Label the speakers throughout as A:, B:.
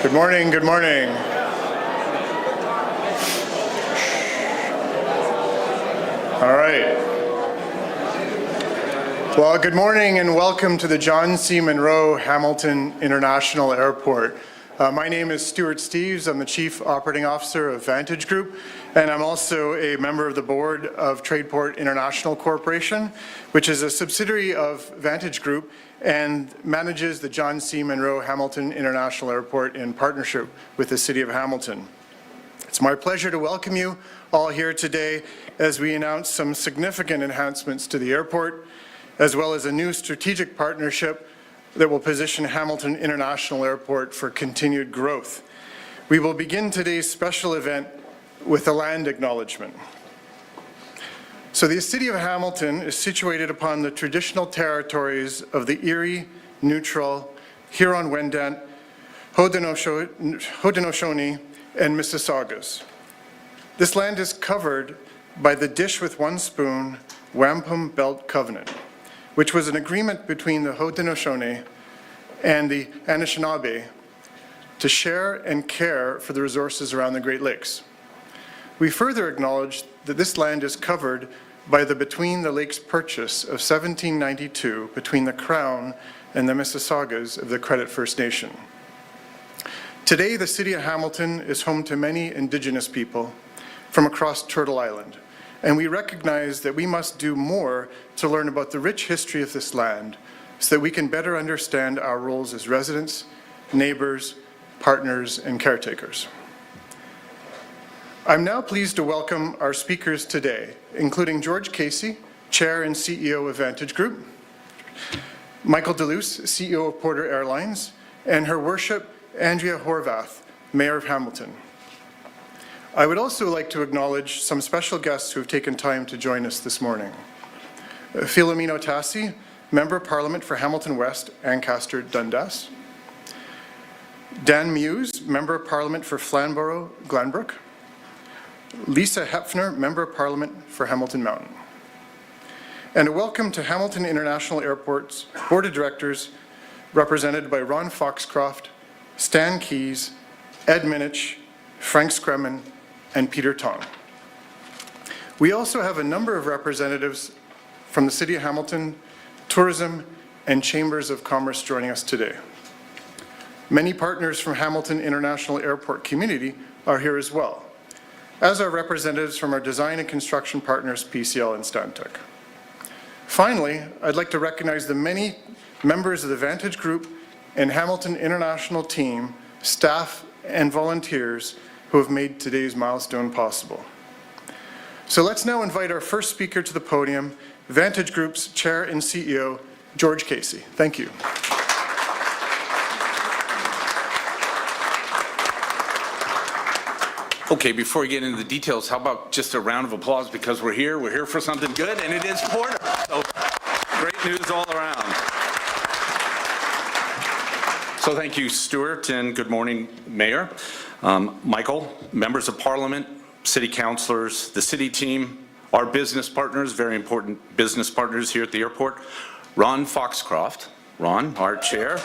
A: Good morning, good morning. All right. Well, good morning and welcome to the John C. Munro Hamilton International Airport. My name is Stuart Steeves. I'm the Chief Operating Officer of Vantage Group, and I'm also a member of the board of Tradeport International Corporation, which is a subsidiary of Vantage Group and manages the John C. Munro Hamilton International Airport in partnership with the City of Hamilton. It's my pleasure to welcome you all here today as we announce some significant enhancements to the airport, as well as a new strategic partnership that will position Hamilton International Airport for continued growth. We will begin today's special event with a land acknowledgement. So the City of Hamilton is situated upon the traditional territories of the Erie, Neutral, Huron-Wendat, Haudenosaunee, and Mississaugas. This land is covered by the Dish with One Spoon Wampum Belt Covenant, which was an agreement between the Haudenosaunee and the Anishinaabe to share and care for the resources around the Great Lakes. We further acknowledge that this land is covered by the Between the Lakes Purchase of 1792 between the Crown and the Mississaugas of the Credit First Nation. Today, the City of Hamilton is home to many Indigenous people from across Turtle Island, and we recognize that we must do more to learn about the rich history of this land so that we can better understand our roles as residents, neighbors, partners, and caretakers. I'm now pleased to welcome our speakers today, including George Casey, Chair and CEO of Vantage Group, Michael DeLuce, CEO of Porter Airlines, and Her Worship Andrea Horvath, Mayor of Hamilton. I would also like to acknowledge some special guests who have taken time to join us this morning. Philomeno Tassi, Member of Parliament for Hamilton West, Ancaster, Dundas. Dan Muse, Member of Parliament for Flamborough, Glanbrook. Lisa Hepfner, Member of Parliament for Hamilton Mountain. And a welcome to Hamilton International Airport's Board of Directors, represented by Ron Foxcroft, Stan Keys, Ed Minich, Frank Scremin, and Peter Tong. We also have a number of representatives from the City of Hamilton, Tourism, and Chambers of Commerce joining us today. Many partners from Hamilton International Airport community are here as well, as are representatives from our design and construction partners, PCL and Stantec. Finally, I'd like to recognize the many members of the Vantage Group and Hamilton International team, staff, and volunteers who have made today's milestone possible. So let's now invite our first speaker to the podium, Vantage Group's Chair and CEO, George Casey. Thank you.
B: Okay, before we get into the details, how about just a round of applause because we're here for something good, and it is Porter. So great news all around. So thank you, Stuart, and good morning, Mayor. Michael, members of Parliament, City Councillors, the City team, our business partners, very important business partners here at the airport. Ron Foxcroft, Ron, our Chair,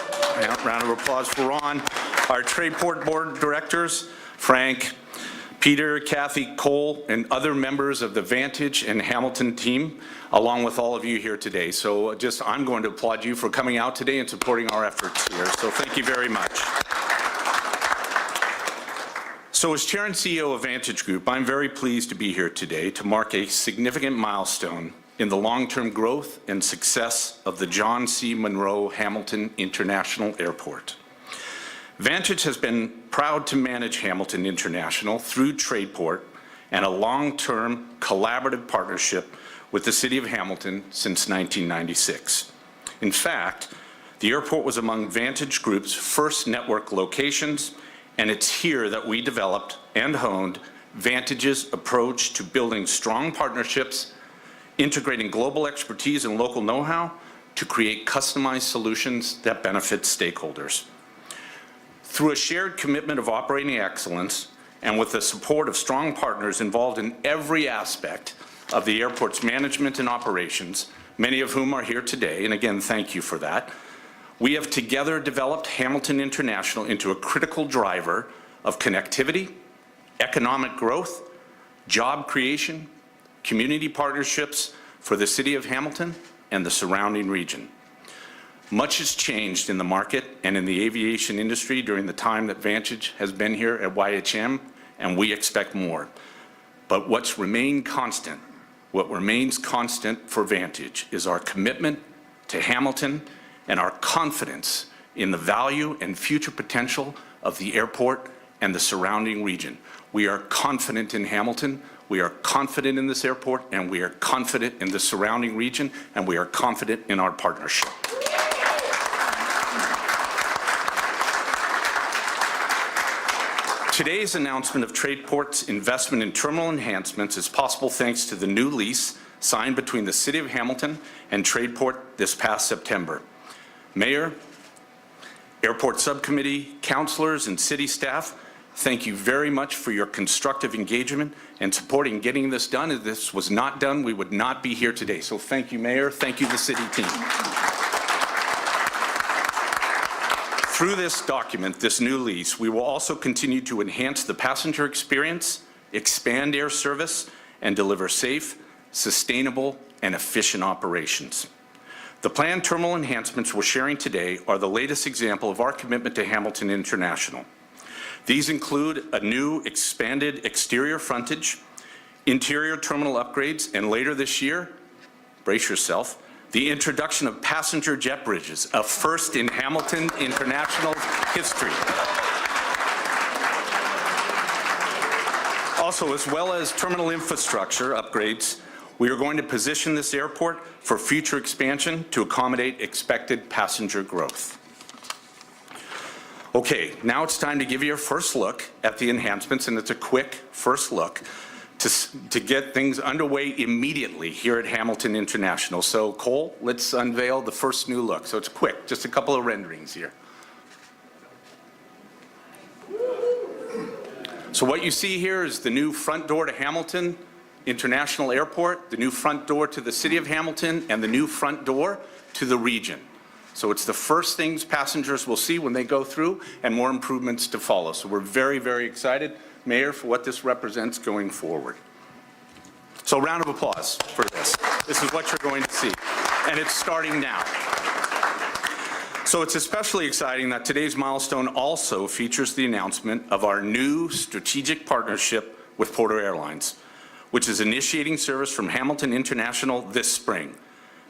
B: round of applause for Ron. Our Tradeport Board of Directors, Frank, Peter, Kathy, Cole, and other members of the Vantage and Hamilton team, along with all of you here today. So I'm going to applaud you for coming out today and supporting our efforts here. So thank you very much. So as Chair and CEO of Vantage Group, I'm very pleased to be here today to mark a significant milestone in the long-term growth and success of the John C. Munro Hamilton International Airport. Vantage has been proud to manage Hamilton International through Tradeport and a long-term collaborative partnership with the City of Hamilton since 1996. In fact, the airport was among Vantage Group's first network locations, and it's here that we developed and honed Vantage's approach to building strong partnerships, integrating global expertise and local know-how to create customized solutions that benefit stakeholders. Through a shared commitment of operating excellence and with the support of strong partners involved in every aspect of the airport's management and operations, many of whom are here today, and again, thank you for that, We have together developed Hamilton International into a critical driver of connectivity, economic growth, job creation, community partnerships for the City of Hamilton and the surrounding region. Much has changed in the market and in the aviation industry during the time that Vantage has been here at YHM, and we expect more. But what remains constant for Vantage is our commitment to Hamilton and our confidence in the value and future potential of the airport and the surrounding region. We are confident in Hamilton, we are confident in this airport, and we are confident in the surrounding region, and we are confident in our partnership. Today's announcement of Tradeport's investment in terminal enhancements is possible thanks to the new lease signed between the City of Hamilton and Tradeport this past September. Mayor, Airport Subcommittee, councillors, and city staff, thank you very much for your constructive engagement and support in getting this done. If this was not done, we would not be here today. So thank you, Mayor. Thank you, the city team. Through this document, this new lease, we will also continue to enhance the passenger experience, expand air service, and deliver safe, sustainable, and efficient operations. The planned terminal enhancements we're sharing today are the latest example of our commitment to Hamilton International. These include a new expanded exterior frontage, interior terminal upgrades, and later this year, brace yourself, the introduction of passenger jet bridges, a first in Hamilton International history. Also, as well as terminal infrastructure upgrades, we are going to position this airport for future expansion to accommodate expected passenger growth. Okay, now it's time to give you a first look at the enhancements, and it's a quick first look to get things underway immediately here at Hamilton International. So Cole, let's unveil the first new look. So it's quick, just a couple of renderings here. So what you see here is the new front door to Hamilton International Airport, the new front door to the City of Hamilton, and the new front door to the region. So it's the first things passengers will see when they go through, and more improvements to follow. So we're very, very excited, Mayor, for what this represents going forward. So a round of applause for this. This is what you're going to see, and it's starting now. So it's especially exciting that today's milestone also features the announcement of our new strategic partnership with Porter Airlines, which is initiating service from Hamilton International this spring.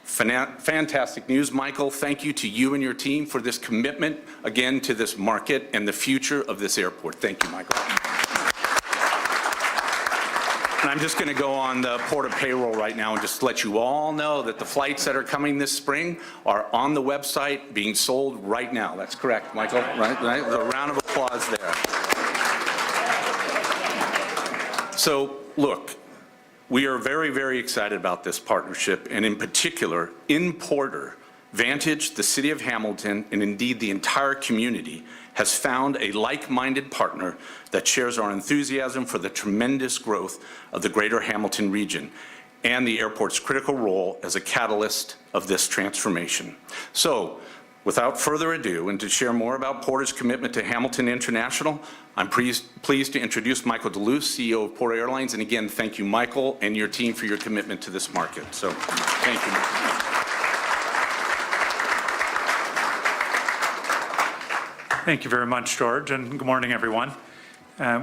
B: Fantastic news, Michael. Thank you to you and your team for this commitment, again, to this market and the future of this airport. Thank you, Michael. And I'm just going to go on the Porter payroll right now and just let you all know that the flights that are coming this spring are on the website being sold right now. That's correct, Michael, right? A round of applause there. So, look, we are very, very excited about this partnership, and in particular, in Porter, Vantage, the City of Hamilton, and indeed the entire community has found a like-minded partner that shares our enthusiasm for the tremendous growth of the greater Hamilton region and the airport's critical role as a catalyst of this transformation. So, without further ado, and to share more about Porter's commitment to Hamilton International, I'm pleased to introduce Michael DeLuce, CEO of Porter Airlines, and again, thank you, Michael, and your team for your commitment to this market. So, thank you.
C: Thank you very much, George, and good morning, everyone.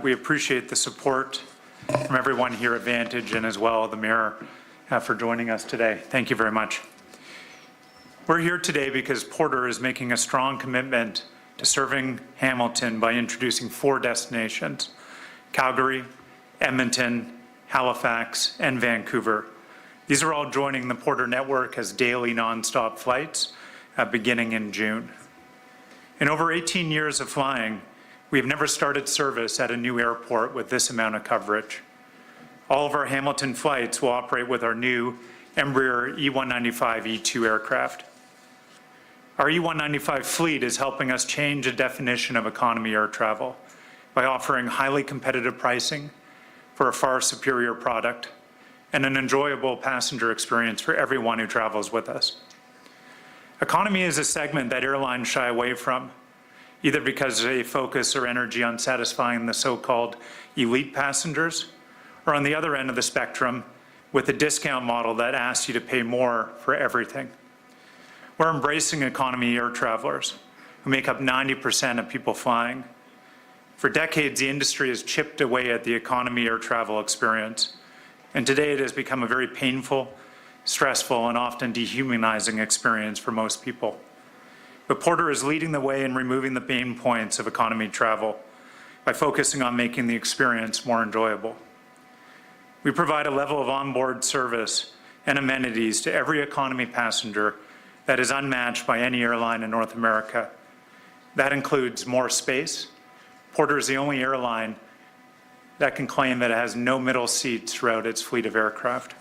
C: We appreciate the support from everyone here at Vantage and as well the Mayor for joining us today. Thank you very much. We're here today because Porter is making a strong commitment to serving Hamilton by introducing 4 destinations: Calgary, Edmonton, Halifax, and Vancouver. These are all joining the Porter network as daily nonstop flights beginning in June. In over 18 years of flying, we have never started service at a new airport with this amount of coverage. All of our Hamilton flights will operate with our new Embraer E195-E2 aircraft. Our E195 fleet is helping us change the definition of economy air travel by offering highly competitive pricing for a far superior product and an enjoyable passenger experience for everyone who travels with us. Economy is a segment that airlines shy away from, either because they focus their energy on satisfying the so-called elite passengers, or on the other end of the spectrum, with a discount model that asks you to pay more for everything. We're embracing economy air travelers, who make up 90% of people flying. For decades, the industry has chipped away at the economy air travel experience, and today it has become a very painful, stressful, and often dehumanizing experience for most people. But Porter is leading the way in removing the pain points of economy travel by focusing on making the experience more enjoyable. We provide a level of onboard service and amenities to every economy passenger that is unmatched by any airline in North America. That includes more space. Porter is the only airline that can claim that it has no middle seats throughout its fleet of aircraft.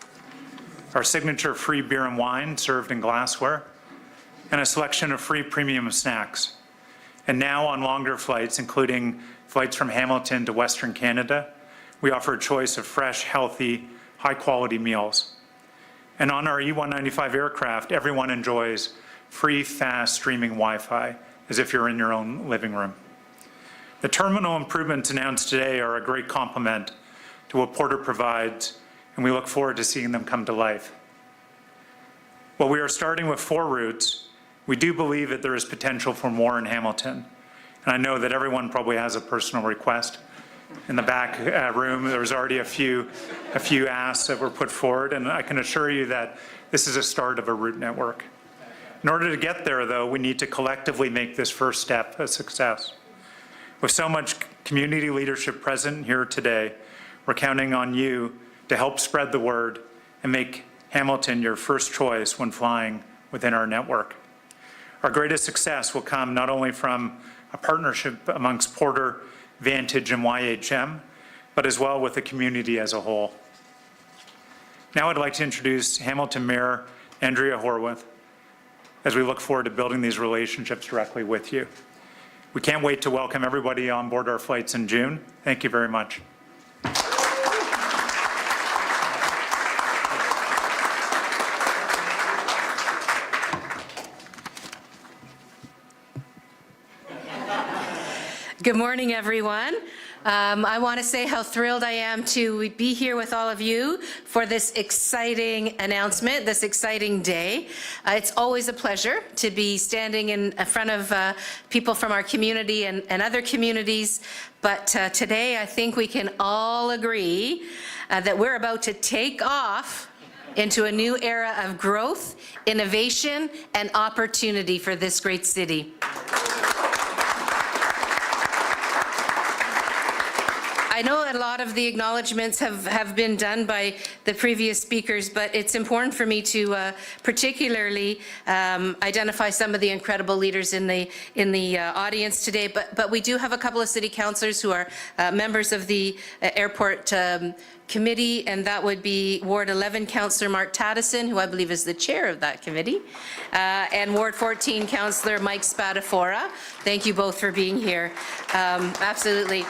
C: Our signature free beer and wine served in glassware, and a selection of free premium snacks. And now on longer flights, including flights from Hamilton to Western Canada, we offer a choice of fresh, healthy, high-quality meals. And on our E195 aircraft, everyone enjoys free, fast streaming Wi-Fi, as if you're in your own living room. The terminal improvements announced today are a great complement to what Porter provides, and we look forward to seeing them come to life. While we are starting with 4 routes, we do believe that there is potential for more in Hamilton. And I know that everyone probably has a personal request. In the back room, there was already a few asks that were put forward, and I can assure you that this is a start of a route network. In order to get there, though, we need to collectively make this first step a success. With so much community leadership present here today, we're counting on you to help spread the word and make Hamilton your first choice when flying within our network. Our greatest success will come not only from a partnership amongst Porter, Vantage, and YHM, but as well with the community as a whole. Now I'd like to introduce Hamilton Mayor Andrea Horwath as we look forward to building these relationships directly with you. We can't wait to welcome everybody on board our flights in June. Thank you very much.
D: Good morning, everyone. I want to say how thrilled I am to be here with all of you for this exciting announcement, this exciting day. It's always a pleasure to be standing in front of people from our community and other communities, but today I think we can all agree that we're about to take off into a new era of growth, innovation, and opportunity for this great city. I know a lot of the acknowledgements have been done by the previous speakers, but it's important for me to particularly identify some of the incredible leaders in the audience today. But we do have a couple of city councillors who are members of the airport committee, and that would be Ward 11 Councillor Mark Taddison, who I believe is the chair of that committee, and Ward 14 Councillor Mike Spadafora. Thank you both for being here. Absolutely.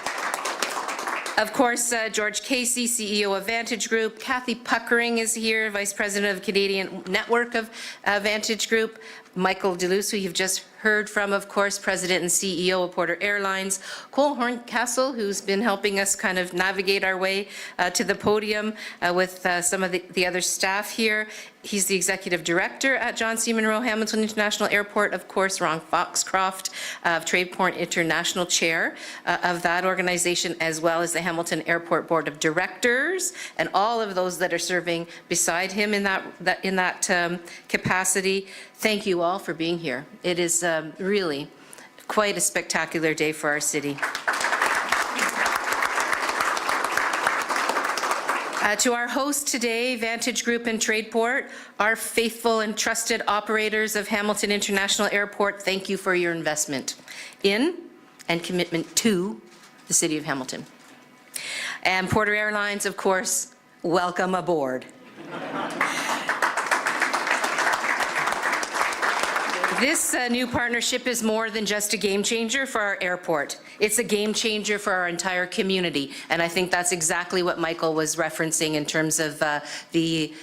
D: Of course, George Casey, CEO of Vantage Group. Kathy Puckering is here, Vice President of Canadian Network of Vantage Group. Michael Deluce, who you've just heard from, of course, President and CEO of Porter Airlines. Cole Horncastle, who's been helping us kind of navigate our way to the podium with some of the other staff here. He's the Executive Director at John C. Munro Hamilton International Airport. Of course, Ron Foxcroft, Tradeport International Chair of that organization, as well as the Hamilton Airport Board of Directors, and all of those that are serving beside him in that capacity. Thank you all for being here. It is really quite a spectacular day for our city. To our host today, Vantage Group and Tradeport, our faithful and trusted operators of Hamilton International Airport, thank you for your investment in and commitment to the City of Hamilton. And Porter Airlines, of course, welcome aboard. This new partnership is more than just a game changer for our airport. It's a game changer for our entire community, and I think that's exactly what Michael was referencing in terms of the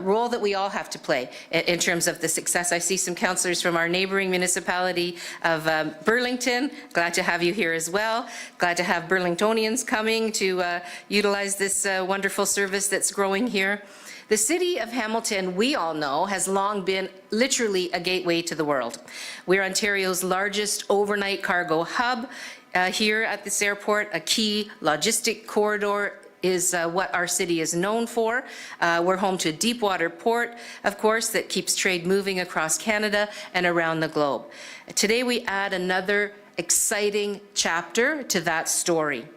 D: role that we all have to play in terms of the success. I see some councillors from our neighbouring municipality of Burlington. Glad to have you here as well. Glad to have Burlingtonians coming to utilize this wonderful service that's growing here. The city of Hamilton, we all know, has long been literally a gateway to the world. We're Ontario's largest overnight cargo hub here at this airport. A key logistic corridor is what our city is known for. We're home to a deep water port, of course, that keeps trade moving across Canada and around the globe. Today we add another exciting chapter to that story.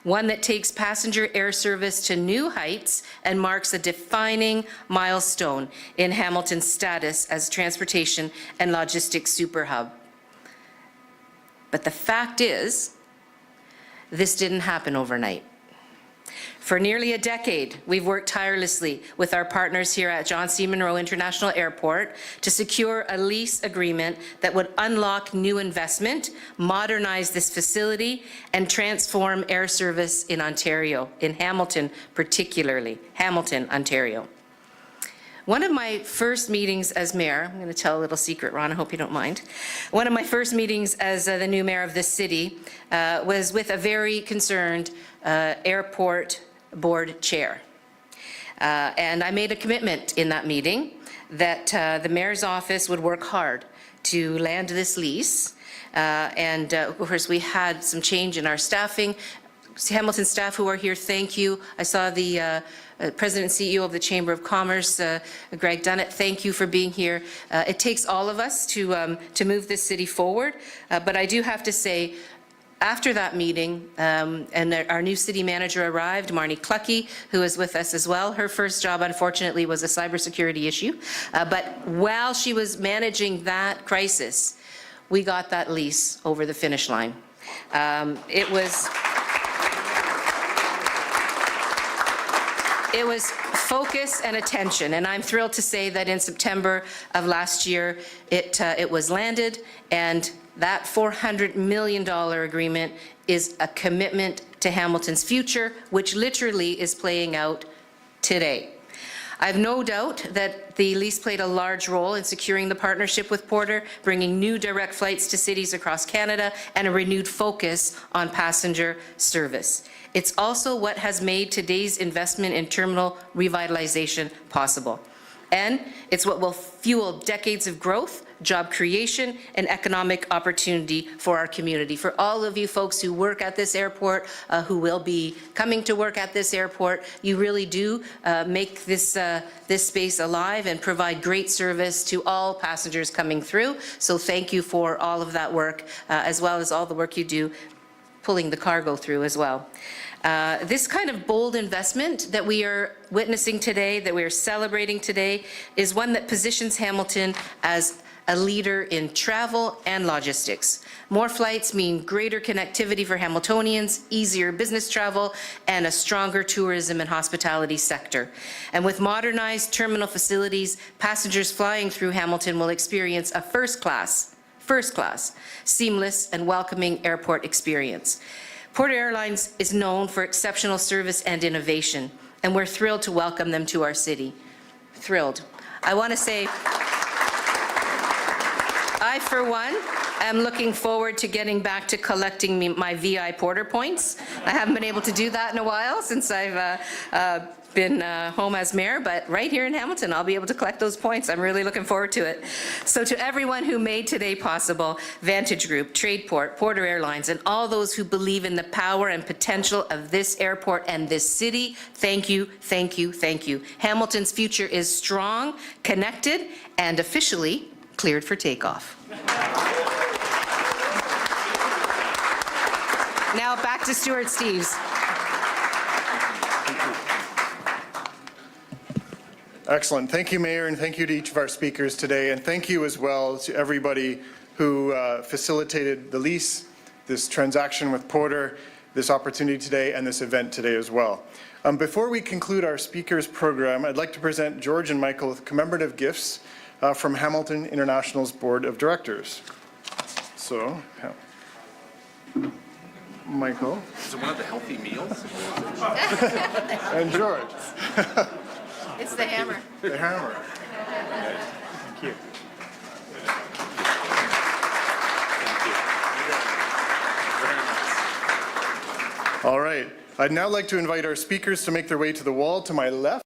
D: One that takes passenger air service to new heights and marks a defining milestone in Hamilton's status as transportation and logistics superhub. But the fact is, this didn't happen overnight. For nearly a decade, we've worked tirelessly with our partners here at John C. Munro International Airport to secure a lease agreement that would unlock new investment, modernize this facility, and transform air service in Ontario, in Hamilton particularly, Hamilton, Ontario. One of my first meetings as mayor, I'm going to tell a little secret, Ron, I hope you don't mind. One of my first meetings as the new mayor of this city was with a very concerned airport board chair. And I made a commitment in that meeting that the mayor's office would work hard to land this lease. Of course, we had some change in our staffing. Hamilton staff who are here, thank you. I saw the President and CEO of the Chamber of Commerce, Greg Dunnett, thank you for being here. It takes all of us to move this city forward, but I do have to say, after that meeting, and our new city manager arrived, Marnie Clucky, who is with us as well. Her first job, unfortunately, was a cybersecurity issue, but while she was managing that crisis, we got that lease over the finish line. It was focus and attention, and I'm thrilled to say that in September of last year, it was landed, and that $400 million agreement is a commitment to Hamilton's future, which literally is playing out today. I have no doubt that the lease played a large role in securing the partnership with Porter, bringing new direct flights to cities across Canada and a renewed focus on passenger service. It's also what has made today's investment in terminal revitalization possible. And it's what will fuel decades of growth, job creation, and economic opportunity for our community. For all of you folks who work at this airport, who will be coming to work at this airport, you really do make this space alive and provide great service to all passengers coming through. So thank you for all of that work, as well as all the work you do pulling the cargo through as well. This kind of bold investment that we are witnessing today, that we are celebrating today, is one that positions Hamilton as a leader in travel and logistics. More flights mean greater connectivity for Hamiltonians, easier business travel, and a stronger tourism and hospitality sector. And with modernized terminal facilities, passengers flying through Hamilton will experience a first class, seamless and welcoming airport experience. Porter Airlines is known for exceptional service and innovation, and we're thrilled to welcome them to our city. Thrilled. I want to say, I, for one, am looking forward to getting back to collecting my VI Porter points. I haven't been able to do that in a while since I've been home as mayor, but right here in Hamilton, I'll be able to collect those points. I'm really looking forward to it. So to everyone who made today possible, Vantage Group, Tradeport, Porter Airlines, and all those who believe in the power and potential of this airport and this city, thank you, thank you, thank you. Hamilton's future is strong, connected, and officially cleared for takeoff. Now back to Stuart Steves.
A: Excellent. Thank you, Mayor, and thank you to each of our speakers today. And thank you as well to everybody who facilitated the lease, this transaction with Porter, this opportunity today, and this event today as well. Before we conclude our speakers program, I'd like to present George and Michael with commemorative gifts from Hamilton International's Board of Directors. So, Michael
B: Is it one of the healthy meals?
A: and George,
D: It's the hammer.
A: the hammer.
C: Thank you.
A: All right. I'd now like to invite our speakers to make their way to the wall to my left.